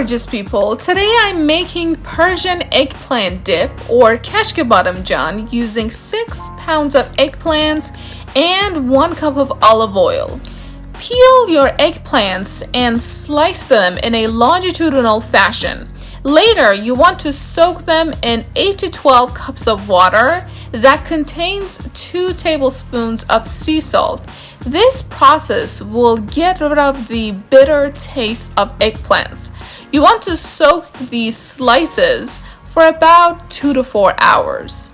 gorgeous people, today I'm making Persian eggplant dip or Kashke Bademjan using 6 pounds of eggplants and 1 cup of olive oil. Peel your eggplants and slice them in a longitudinal fashion. Later, you want to soak them in 8 to 12 cups of water that contains 2 tablespoons of sea salt. This process will get rid of the bitter taste of eggplants. You want to soak these slices for about 2 to 4 hours.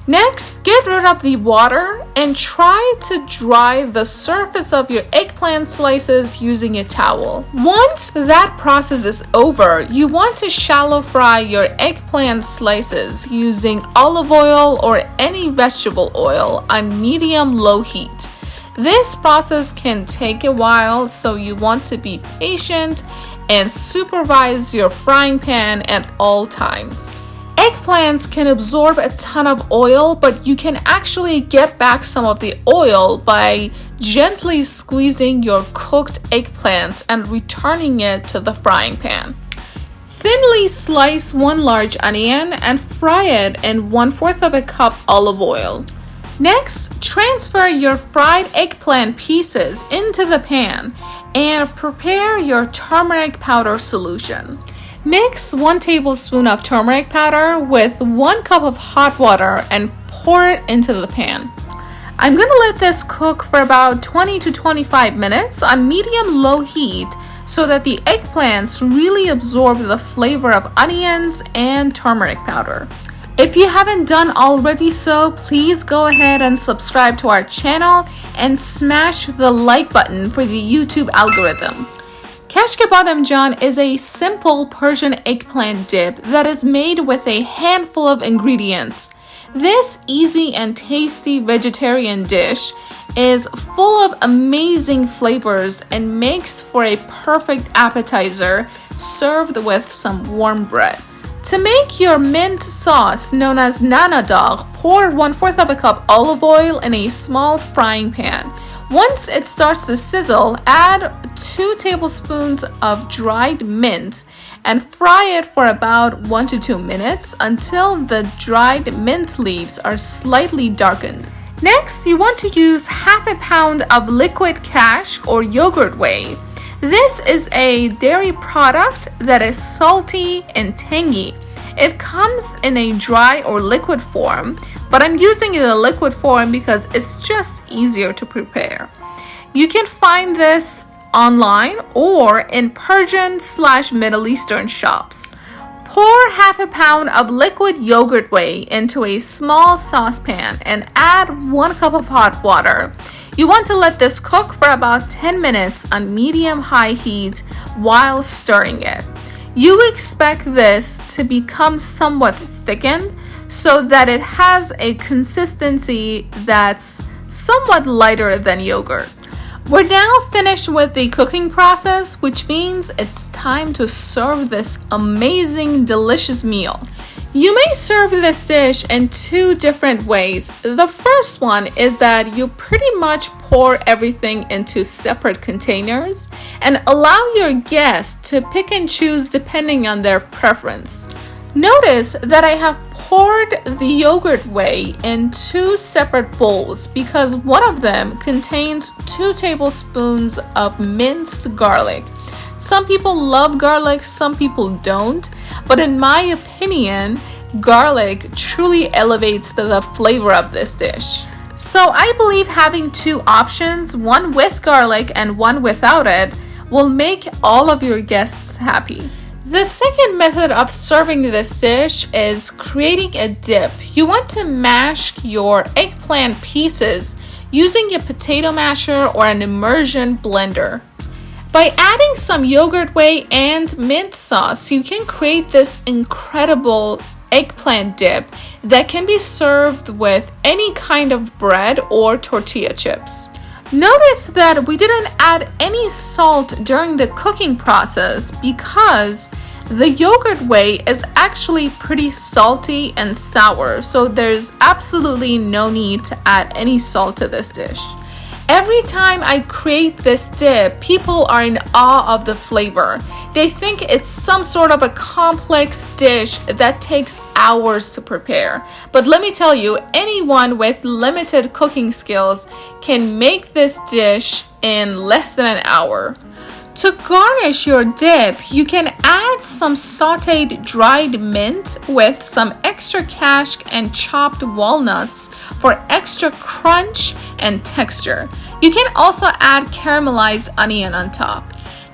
Next, get rid of the water and try to dry the surface of your eggplant slices using a towel. Once that process is over, you want to shallow fry your eggplant slices using olive oil or any vegetable oil on medium-low heat. This process can take a while, so you want to be patient and supervise your frying pan at all times. Eggplants can absorb a ton of oil, but you can actually get back some of the oil by gently squeezing your cooked eggplants and returning it to the frying pan. Thinly slice 1 large onion and fry it in 1/4 of a cup olive oil. Next, transfer your fried eggplant pieces into the pan and prepare your turmeric powder solution. Mix 1 tablespoon of turmeric powder with 1 cup of hot water and pour it into the pan. I'm going to let this cook for about 20 to 25 minutes on medium-low heat so that the eggplants really absorb the flavor of onions and turmeric powder. If you haven't done already so, please go ahead and subscribe to our channel and smash the like button for the YouTube algorithm. Kashke Bademjan is a simple Persian eggplant dip that is made with a handful of ingredients. This easy and tasty vegetarian dish is full of amazing flavors and makes for a perfect appetizer served with some warm bread. To make your mint sauce known as nana dagh, pour 1/4 of a cup olive oil in a small frying pan. Once it starts to sizzle, add 2 tablespoons of dried mint and fry it for about 1 to 2 minutes until the dried mint leaves are slightly darkened. Next, you want to use 1/2 pound of liquid kashk or yogurt whey. This is a dairy product that is salty and tangy. It comes in a dry or liquid form, but I'm using it in a liquid form because it's just easier to prepare. You can find this online or in Persian/Middle Eastern shops. Pour 1/2 pound of liquid yogurt whey into a small saucepan and add 1 cup of hot water. You want to let this cook for about 10 minutes on medium-high heat while stirring it. You expect this to become somewhat thickened so that it has a consistency that's somewhat lighter than yogurt. We're now finished with the cooking process, which means it's time to serve this amazing, delicious meal. You may serve this dish in 2 different ways. The first one is that you pretty much pour everything into separate containers and allow your guests to pick and choose depending on their preference. Notice that I have poured the yogurt whey in 2 separate bowls because one of them contains 2 tablespoons of minced garlic. Some people love garlic, some people don't, but in my opinion, garlic truly elevates the flavor of this dish. So I believe having 2 options, one with garlic and one without it, will make all of your guests happy. The second method of serving this dish is creating a dip. You want to mash your eggplant pieces using a potato masher or an immersion blender. By adding some yogurt whey and mint sauce, you can create this incredible eggplant dip that can be served with any kind of bread or tortilla chips. Notice that we didn't add any salt during the cooking process because the yogurt whey is actually pretty salty and sour, so there's absolutely no need to add any salt to this dish. Every time I create this dip, people are in awe of the flavor. They think it's some sort of a complex dish that takes hours to prepare. But let me tell you, anyone with limited cooking skills can make this dish in less than an hour. To garnish your dip, you can add some sauteed dried mint with some extra kashk and chopped walnuts for extra crunch and texture. You can also add caramelized onion on top.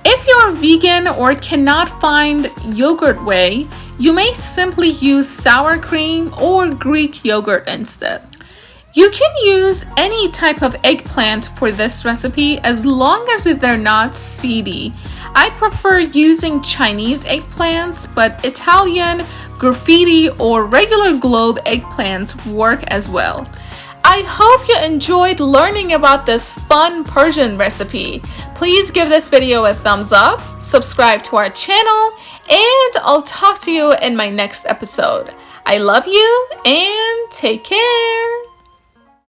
If you're vegan or cannot find yogurt whey, you may simply use sour cream or Greek yogurt instead. You can use any type of eggplant for this recipe as long as they're not seedy. I prefer using Chinese eggplants, but Italian, graffiti, or regular globe eggplants work as well. I hope you enjoyed learning about this fun Persian recipe. Please give this video a thumbs up, subscribe to our channel, and I'll talk to you in my next episode. I love you and take care.